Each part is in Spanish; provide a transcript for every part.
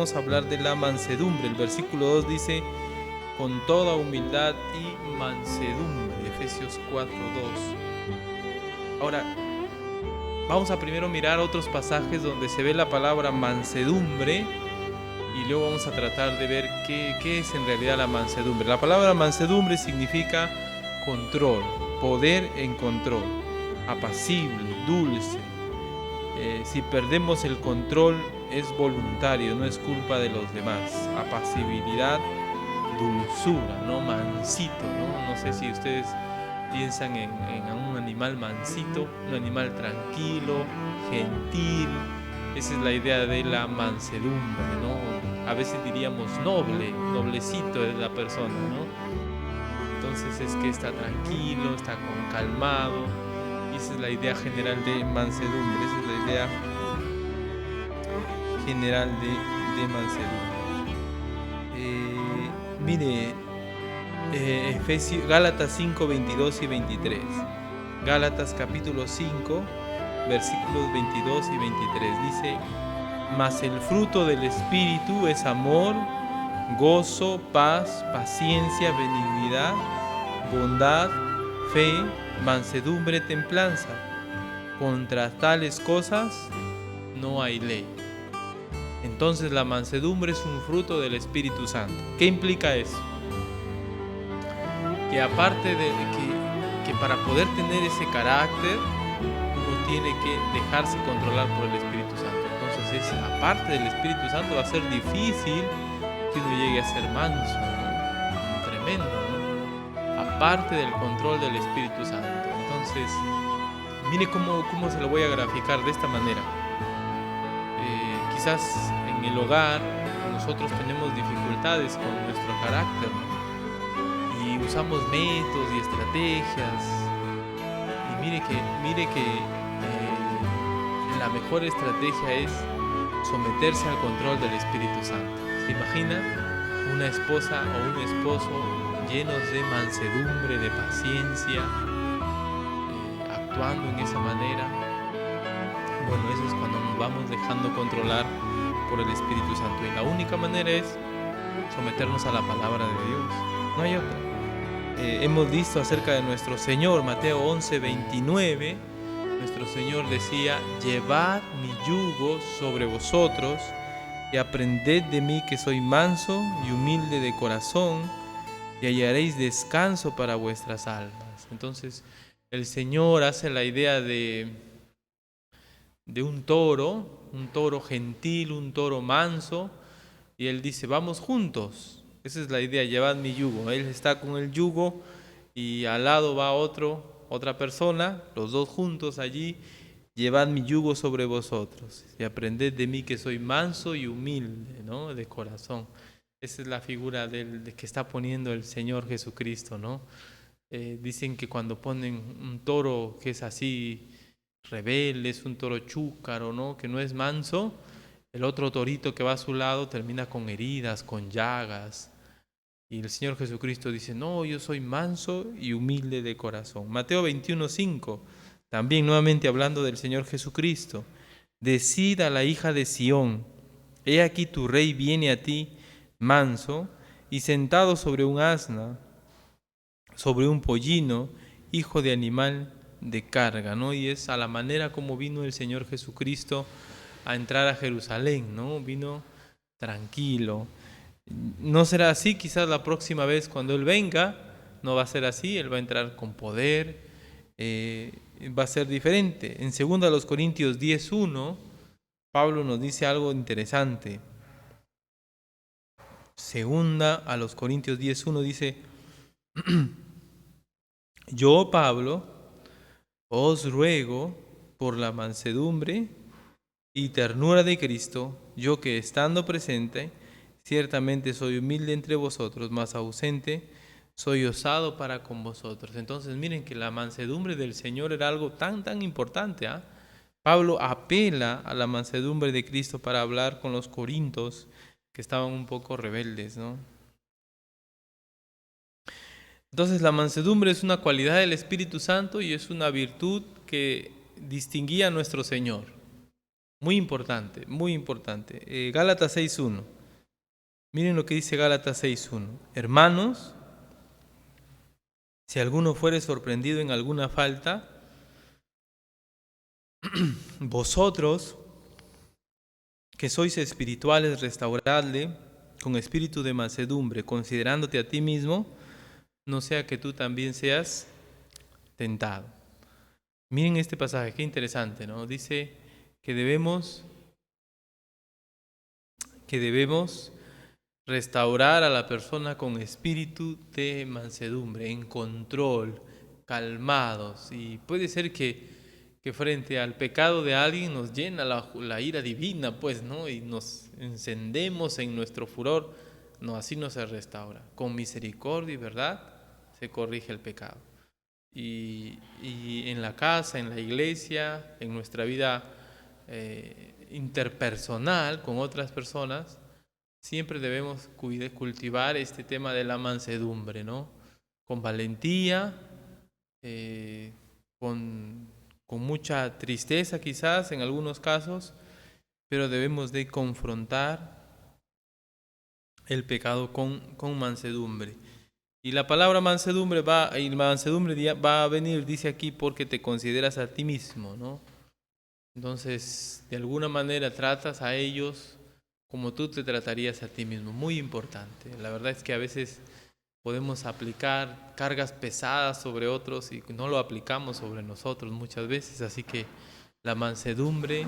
vamos a hablar de la mansedumbre. El versículo 2 dice, con toda humildad y mansedumbre, Efesios 4:2. Ahora, vamos a primero mirar otros pasajes donde se ve la palabra mansedumbre y luego vamos a tratar de ver qué es en realidad la mansedumbre. La palabra mansedumbre significa control, poder en control, apacible, dulce. Si perdemos el control es voluntario, no es culpa de los demás. Apacibilidad, dulzura, ¿no? Mansito, ¿no? No sé si ustedes piensan en un animal mansito, un animal tranquilo, gentil. Esa es la idea de la mansedumbre, ¿no? A veces diríamos noble, noblecito es la persona, ¿no? Entonces es que está tranquilo, está calmado. Y esa es la idea general de mansedumbre, esa es la idea general de mansedumbre. Mire, Gálatas 5, 22 y 23. Gálatas capítulo 5, versículos 22 y 23. Dice, mas el fruto del Espíritu es amor, gozo, paz, paciencia, benignidad, bondad, fe, mansedumbre, templanza. Contra tales cosas no hay ley. Entonces la mansedumbre es un fruto del Espíritu Santo. ¿Qué implica eso? Que aparte de que para poder tener ese carácter, uno tiene que dejarse controlar por el Espíritu Santo. Entonces, aparte del Espíritu Santo, va a ser difícil que uno llegue a ser manso, ¿no? Tremendo, ¿no? Aparte del control del Espíritu Santo. Entonces, mire cómo se lo voy a graficar de esta manera. Quizás en el hogar nosotros tenemos dificultades con nuestro carácter, ¿no? Y usamos métodos y estrategias. Y mire que la mejor estrategia es someterse al control del Espíritu Santo. ¿Se imagina una esposa o un esposo llenos de mansedumbre, de paciencia, actuando en esa manera? Bueno, eso es cuando nos vamos dejando controlar por el Espíritu Santo. Y la única manera es someternos a la palabra de Dios. No hay otra. Hemos visto acerca de nuestro Señor, Mateo 11:29. Nuestro Señor decía, llevad mi yugo sobre vosotros y aprended de mí que soy manso y humilde de corazón y hallaréis descanso para vuestras almas. Entonces, el Señor hace la idea de un toro gentil, un toro manso, y Él dice, vamos juntos. Esa es la idea, llevad mi yugo. Él está con el yugo y al lado va otra persona, los dos juntos allí, llevad mi yugo sobre vosotros y aprended de mí que soy manso y humilde, ¿no? De corazón. Esa es la figura de que está poniendo el Señor Jesucristo, ¿no? Dicen que cuando ponen un toro que es así rebelde, es un toro chúcaro, ¿no? Que no es manso, el otro torito que va a su lado termina con heridas, con llagas. Y el Señor Jesucristo dice, no, yo soy manso y humilde de corazón. Mateo 21:5, también nuevamente hablando del Señor Jesucristo. Decid a la hija de Sión, he aquí tu rey viene a ti, manso, y sentado sobre un asna, sobre un pollino, hijo de animal de carga, ¿no? Y es a la manera como vino el Señor Jesucristo a entrar a Jerusalén, ¿no? Vino tranquilo. No será así, quizás la próxima vez cuando Él venga, no va a ser así, Él va a entrar con poder, va a ser diferente. En 2 Corintios 10:1, Pablo nos dice algo interesante. 2 Corintios 10:1 dice, yo, Pablo, os ruego por la mansedumbre y ternura de Cristo, yo que estando presente, ciertamente soy humilde entre vosotros, mas ausente soy osado para con vosotros. Entonces miren que la mansedumbre del Señor era algo tan importante, ¿eh? Pablo apela a la mansedumbre de Cristo para hablar con los corintios que estaban un poco rebeldes, ¿no? Entonces la mansedumbre es una cualidad del Espíritu Santo y es una virtud que distinguía a nuestro Señor. Muy importante, muy importante. Gálatas 6.1. Miren lo que dice Gálatas 6.1. Hermanos, si alguno fuere sorprendido en alguna falta, vosotros que sois espirituales, restauradle con espíritu de mansedumbre, considerándote a ti mismo, no sea que tú también seas tentado. Miren este pasaje, qué interesante, ¿no? Dice que debemos restaurar a la persona con espíritu de mansedumbre, en control, calmados. Y puede ser que frente al pecado de alguien nos llena la ira divina, pues, ¿no? Y nos encendemos en nuestro furor. No, así no se restaura. Con misericordia y verdad se corrige el pecado. Y en la casa, en la iglesia, en nuestra vida interpersonal con otras personas, siempre debemos cultivar este tema de la mansedumbre, ¿no? Con valentía, con mucha tristeza quizás en algunos casos, pero debemos de confrontar el pecado con mansedumbre. Y la palabra mansedumbre va a venir, dice aquí, porque te consideras a ti mismo, ¿no? Entonces, de alguna manera tratas a ellos como tú te tratarías a ti mismo. Muy importante. La verdad es que a veces podemos aplicar cargas pesadas sobre otros y no lo aplicamos sobre nosotros muchas veces. Así que la mansedumbre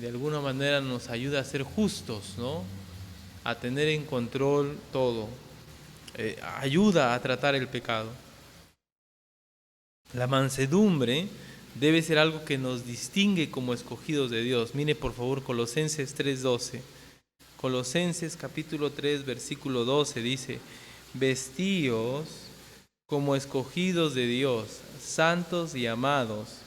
de alguna manera nos ayuda a ser justos, ¿no? A tener en control todo. Ayuda a tratar el pecado. La mansedumbre debe ser algo que nos distingue como escogidos de Dios. Mire por favor Colosenses 3:12. Colosenses capítulo 3 versículo 12 dice: vestíos como escogidos de Dios, santos y amados,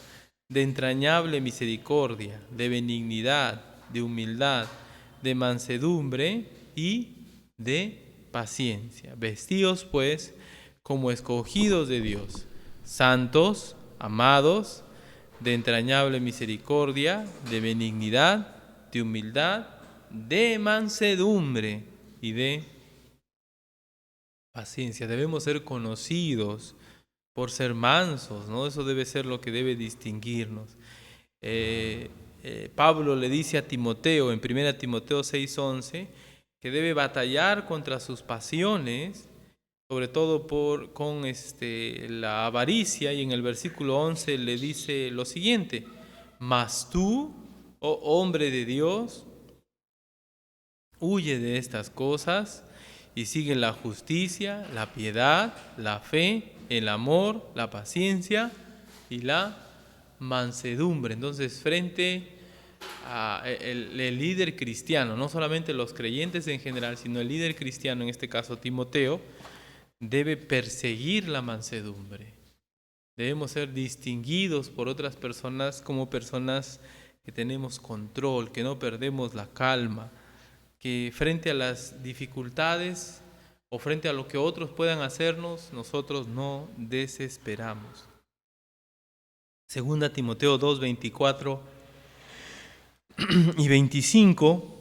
de entrañable misericordia, de benignidad, de humildad, de mansedumbre y de paciencia. Vestíos pues como escogidos de Dios, santos, amados, de entrañable misericordia, de benignidad, de humildad, de mansedumbre y de paciencia. Debemos ser conocidos por ser mansos, ¿no? Eso debe ser lo que debe distinguirnos. Pablo le dice a Timoteo en 1 Timoteo 6:11 que debe batallar contra sus pasiones, sobre todo con la avaricia, y en el versículo 11 le dice lo siguiente: mas tú, oh hombre de Dios, huye de estas cosas y sigue la justicia, la piedad, la fe, el amor, la paciencia y la mansedumbre. Entonces, frente a el líder cristiano, no solamente los creyentes en general, sino el líder cristiano, en este caso Timoteo, debe perseguir la mansedumbre. Debemos ser distinguidos por otras personas como personas que tenemos control, que no perdemos la calma, que frente a las dificultades o frente a lo que otros puedan hacernos, nosotros no desesperamos. 2 Timoteo 2, 24 y 25.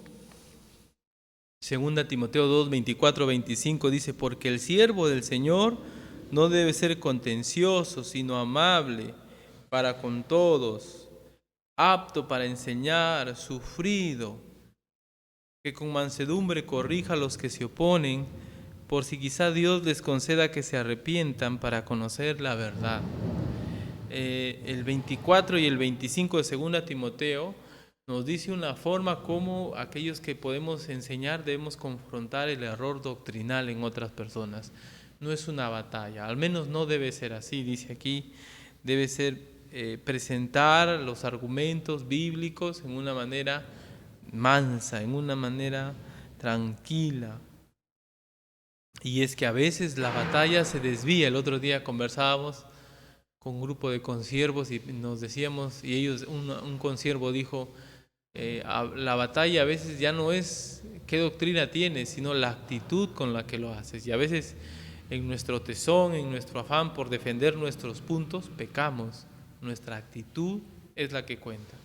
2 Timoteo 2, 24, 25 dice: porque el siervo del Señor no debe ser contencioso, sino amable para con todos, apto para enseñar, sufrido, que con mansedumbre corrija a los que se oponen, por si quizá Dios les conceda que se arrepientan para conocer la verdad. El 24 y el 25 de 2 Timoteo nos dice una forma como aquellos que podemos enseñar debemos confrontar el error doctrinal en otras personas. No es una batalla, al menos no debe ser así, dice aquí. Debe ser presentar los argumentos bíblicos en una manera mansa, en una manera tranquila. Y es que a veces la batalla se desvía. El otro día conversábamos con un grupo de consiervos y nos decíamos, y ellos, un consiervo dijo: la batalla a veces ya no es qué doctrina tienes, sino la actitud con la que lo haces. Y a veces en nuestro tesón, en nuestro afán por defender nuestros puntos, pecamos. Nuestra actitud es la que cuenta.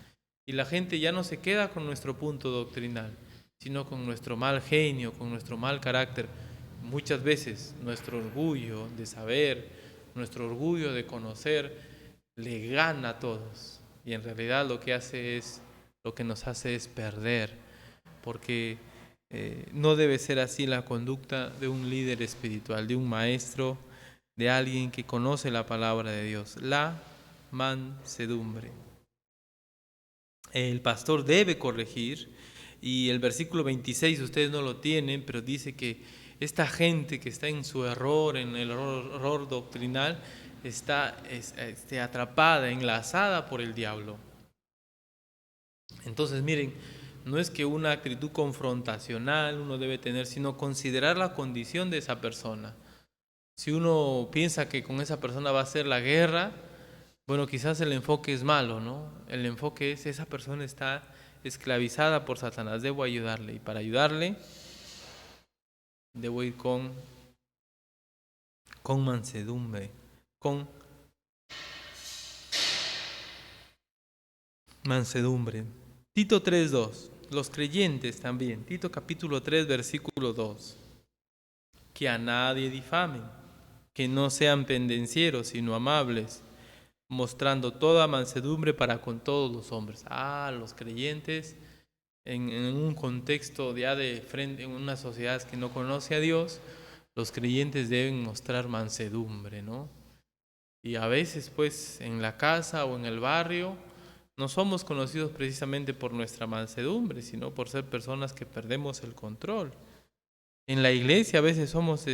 Y la gente ya no se queda con nuestro punto doctrinal, sino con nuestro mal genio, con nuestro mal carácter. Muchas veces nuestro orgullo de saber, nuestro orgullo de conocer, le gana a todos. Y en realidad lo que nos hace es perder, porque no debe ser así la conducta de un líder espiritual, de un maestro, de alguien que conoce la palabra de Dios. La mansedumbre. El pastor debe corregir, y el versículo 26 ustedes no lo tienen, pero dice que esta gente que está en su error, en el error doctrinal, está atrapada, enlazada por el diablo. Entonces miren, no es que una actitud confrontacional uno debe tener, sino considerar la condición de esa persona. Si uno piensa que con esa persona va a ser la guerra, bueno, quizás el enfoque es malo, ¿no? El enfoque es: esa persona está esclavizada por Satanás, debo ayudarle. Y para ayudarle, debo ir con mansedumbre, con mansedumbre. Tito 3:2, los creyentes también. Tito capítulo 3, versículo 2. Que a nadie difamen, que no sean pendencieros, sino amables, mostrando toda mansedumbre para con todos los hombres. Los creyentes en un contexto ya de frente, en una sociedad que no conoce a Dios, los creyentes deben mostrar mansedumbre, ¿no? Y a veces, pues, en la casa o en el barrio, no somos conocidos precisamente por nuestra mansedumbre, sino por ser personas que perdemos el control. En la iglesia a veces somos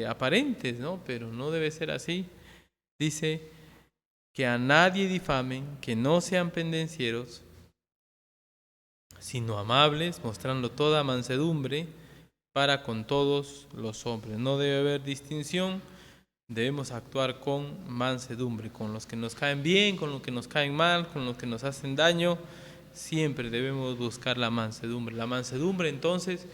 aparentes, ¿no? Pero no debe ser así. Dice: que a nadie difamen, que no sean pendencieros, sino amables, mostrando toda mansedumbre para con todos los hombres. No debe haber distinción, debemos actuar con mansedumbre, con los que nos caen bien, con los que nos caen mal, con los que nos hacen daño. Siempre debemos buscar la mansedumbre. La mansedumbre, entonces,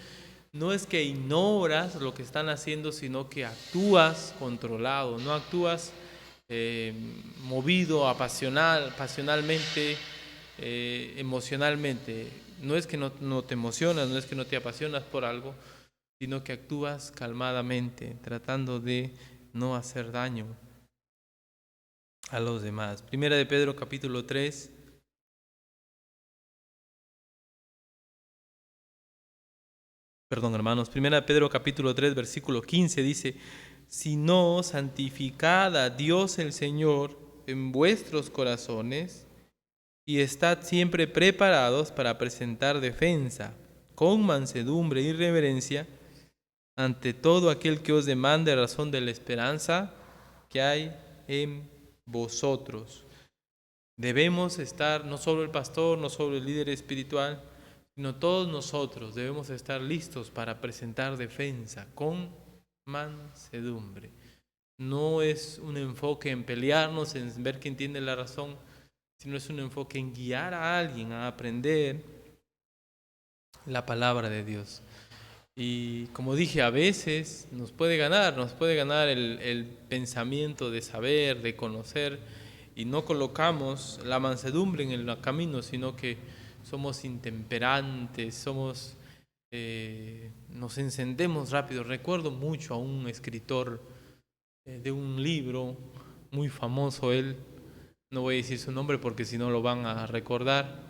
no es que ignoras lo que están haciendo, sino que actúas controlado, no actúas movido pasionalmente, emocionalmente. No es que no te emocionas, no es que no te apasionas por algo, sino que actúas calmadamente, tratando de no hacer daño a los demás. Primera de Pedro capítulo 3. Hermanos, Primera de Pedro capítulo 3, versículo 15 dice: sino santificad a Dios el Señor en vuestros corazones, y estad siempre preparados para presentar defensa con mansedumbre y reverencia ante todo aquel que os demande razón de la esperanza que hay en vosotros. Debemos estar, no solo el pastor, no solo el líder espiritual, sino todos nosotros debemos estar listos para presentar defensa con mansedumbre. No es un enfoque en pelearnos, en ver quién tiene la razón, sino es un enfoque en guiar a alguien a aprender la palabra de Dios. Y como dije, a veces nos puede ganar el pensamiento de saber, de conocer, y no colocamos la mansedumbre en el camino, sino que somos intemperantes, nos encendemos rápido. Recuerdo mucho a un escritor de un libro muy famoso, él, no voy a decir su nombre porque si no lo van a recordar.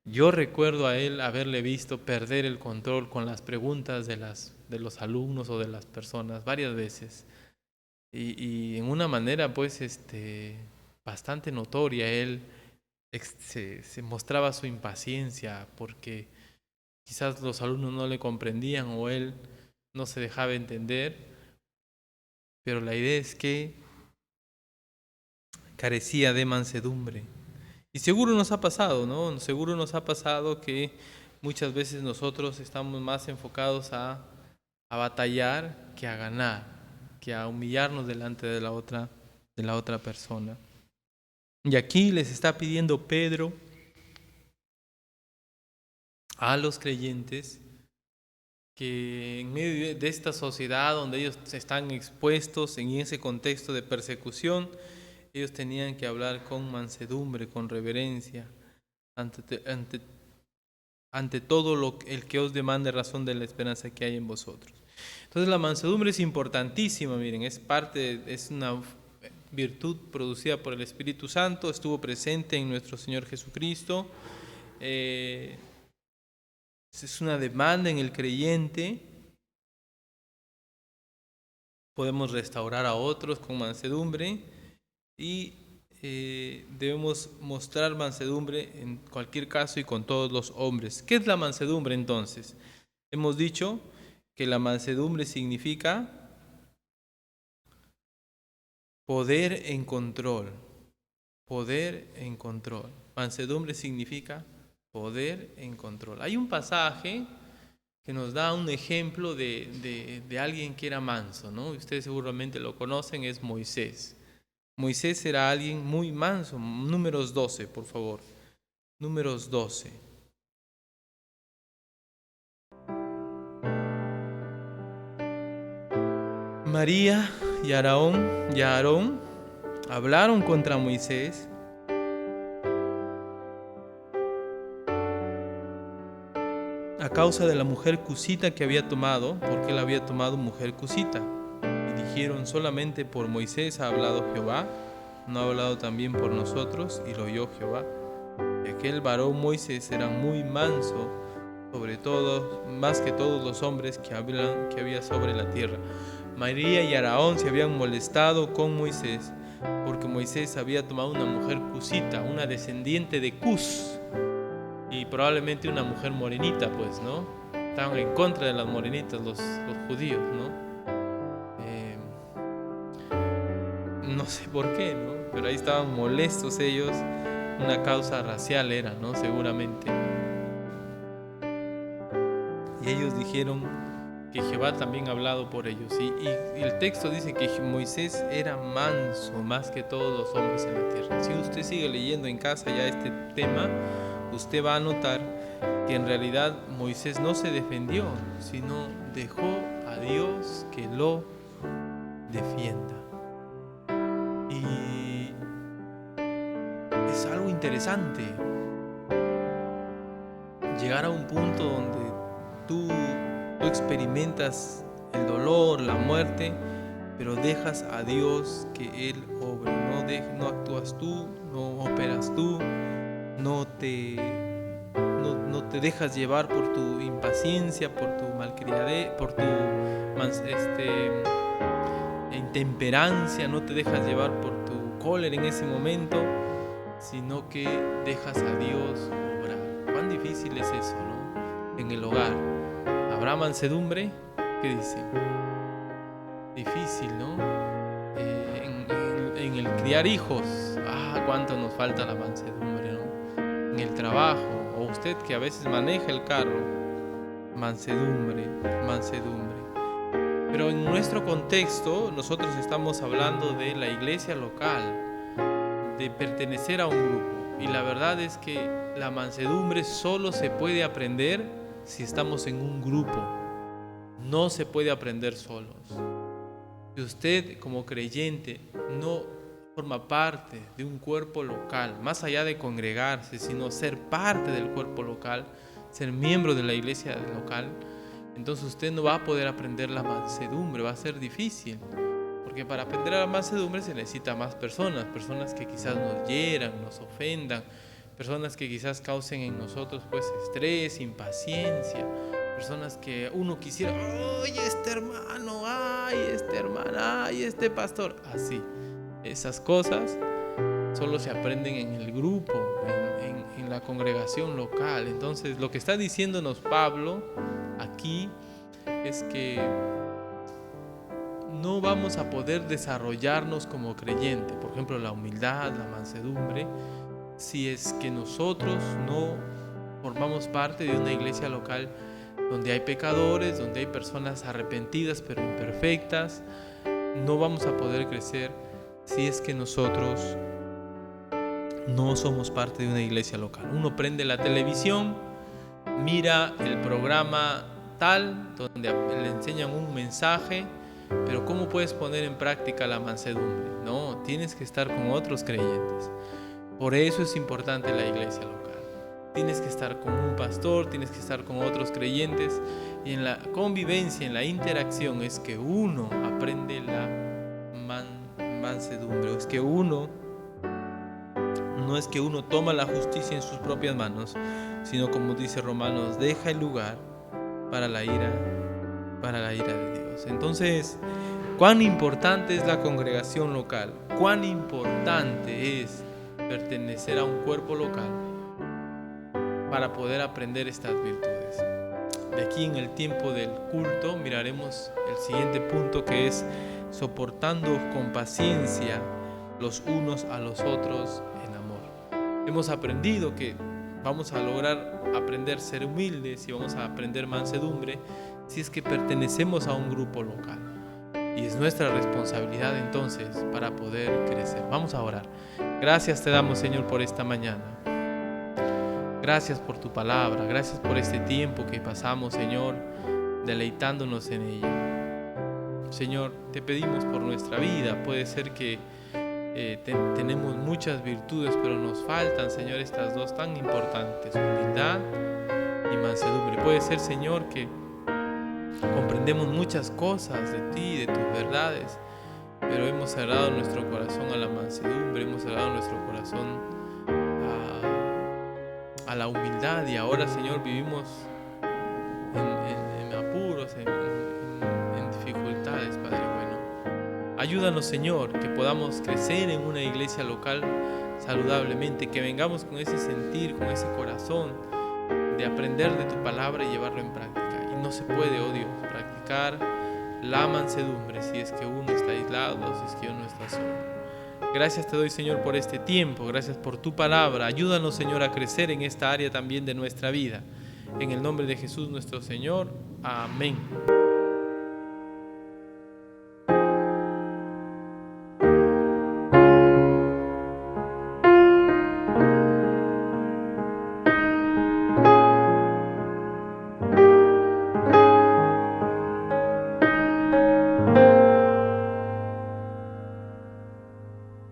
Yo recuerdo a él haberle visto perder el control con las preguntas de los alumnos o de las personas varias veces. Y en una manera pues bastante notoria, él se mostraba su impaciencia porque quizás los alumnos no le comprendían o él no se dejaba entender, pero la idea es que carecía de mansedumbre. Y seguro nos ha pasado, ¿no? Seguro nos ha pasado que muchas veces nosotros estamos más enfocados a batallar que a ganar, que a humillarnos delante de la otra persona. Y aquí les está pidiendo Pedro a los creyentes que en medio de esta sociedad donde ellos están expuestos en ese contexto de persecución, ellos tenían que hablar con mansedumbre, con reverencia, ante, ante todo el que os demande razón de la esperanza que hay en vosotros. Entonces la mansedumbre es importantísima, miren, es una virtud producida por el Espíritu Santo, estuvo presente en nuestro Señor Jesucristo, es una demanda en el creyente. Podemos restaurar a otros con mansedumbre y debemos mostrar mansedumbre en cualquier caso y con todos los hombres. ¿Qué es la mansedumbre entonces? Hemos dicho que la mansedumbre significa poder en control. Poder en control. Mansedumbre significa poder en control. Hay un pasaje que nos da un ejemplo de alguien que era manso, ¿no? Ustedes seguramente lo conocen, es Moisés. Moisés era alguien muy manso. Números 12, por favor. Números 12. María y Aarón hablaron contra Moisés a causa de la mujer cusita que había tomado, porque él había tomado mujer cusita. Y dijeron: solamente por Moisés ha hablado Jehová, no ha hablado también por nosotros. Y lo oyó Jehová. Y aquel varón Moisés era muy manso, sobre todo, más que todos los hombres que había sobre la tierra. María y Aarón se habían molestado con Moisés, porque Moisés había tomado una mujer cusita, una descendiente de Cus, y probablemente una mujer morenita, pues, ¿no? Estaban en contra de las morenitas los judíos, ¿no? No sé por qué, ¿no? Pero ahí estaban molestos ellos, una causa racial era, ¿no? Seguramente. Y ellos dijeron que Jehová también ha hablado por ellos. Y el texto dice que Moisés era manso más que todos los hombres en la tierra. Si usted sigue leyendo en casa ya este tema, usted va a notar que en realidad Moisés no se defendió, sino dejó a Dios que lo defienda. Y es algo interesante llegar a un punto donde tú experimentas el dolor, la muerte, pero dejas a Dios que Él obre. No actúas tú, no operas tú, no te dejas llevar por tu impaciencia, por tu malcriadez, por tu intemperancia, no te dejas llevar por tu cólera en ese momento, sino que dejas a Dios obrar. ¿Cuán difícil es eso, no? En el hogar, ¿habrá mansedumbre? ¿Qué dice? Difícil, ¿no? En el criar hijos, cuánto nos falta la mansedumbre, ¿no? En el trabajo, o usted que a veces maneja el carro, mansedumbre. Pero en nuestro contexto, nosotros estamos hablando de la iglesia local, de pertenecer a un grupo. Y la verdad es que la mansedumbre solo se puede aprender si estamos en un grupo. No se puede aprender solos. Si usted como creyente no forma parte de un cuerpo local, más allá de congregarse, sino ser parte del cuerpo local, ser miembro de la iglesia local, entonces usted no va a poder aprender la mansedumbre, va a ser difícil. Porque para aprender a la mansedumbre se necesita más personas que quizás nos hieran, nos ofendan, personas que quizás causen en nosotros pues estrés, impaciencia, personas que uno quisiera, ¡ay, este hermano! ¡Ay, esta hermana! ¡Ay, este pastor! Así, esas cosas solo se aprenden en el grupo, en la congregación local. Entonces, lo que está diciéndonos Pablo aquí es que no vamos a poder desarrollarnos como creyente, por ejemplo, la humildad, la mansedumbre, si es que nosotros no formamos parte de una iglesia local donde hay pecadores, donde hay personas arrepentidas pero imperfectas. No vamos a poder crecer si es que nosotros no somos parte de una iglesia local. Uno prende la televisión, mira el programa tal, donde le enseñan un mensaje, pero ¿cómo puedes poner en práctica la mansedumbre? No, tienes que estar con otros creyentes. Por eso es importante la iglesia local. tienes que estar con un pastor, tienes que estar con otros creyentes, y en la convivencia, en la interacción es que uno aprende la mansedumbre. Es que uno no es que uno toma la justicia en sus propias manos, sino, como dice Romanos, deja el lugar para la ira de Dios. Entonces, cuán importante es la congregación local, cuán importante es pertenecer a un cuerpo local para poder aprender estas virtudes. De aquí, en el tiempo del culto, miraremos el siguiente punto, que es soportando con paciencia los unos a los otros en amor. Hemos aprendido que vamos a lograr aprender a ser humildes y vamos a aprender mansedumbre si es que pertenecemos a un grupo local. Y es nuestra responsabilidad entonces para poder crecer. Vamos a orar. Gracias te damos, Señor, por esta mañana. Gracias por tu palabra. Gracias por este tiempo que pasamos, Señor, deleitándonos en ella. Señor, te pedimos por nuestra vida. Puede ser que tenemos muchas virtudes, pero nos faltan, Señor, estas dos tan importantes: humildad y mansedumbre. Puede ser, Señor, que comprendemos muchas cosas de ti, de tus verdades, pero hemos cerrado nuestro corazón a la mansedumbre, hemos cerrado nuestro corazón a la humildad, y ahora, Señor, vivimos en apuros, en dificultades, Padre bueno. Ayúdanos, Señor, que podamos crecer en una iglesia local saludablemente, que vengamos con ese sentir, con ese corazón de aprender de tu palabra y llevarlo en práctica. Y no se puede, oh Dios, practicar la mansedumbre si es que uno está aislado, si es que uno está solo. Gracias te doy, Señor, por este tiempo. Gracias por tu palabra. Ayúdanos, Señor, a crecer en esta área también de nuestra vida. En el nombre de Jesús nuestro Señor. Amén.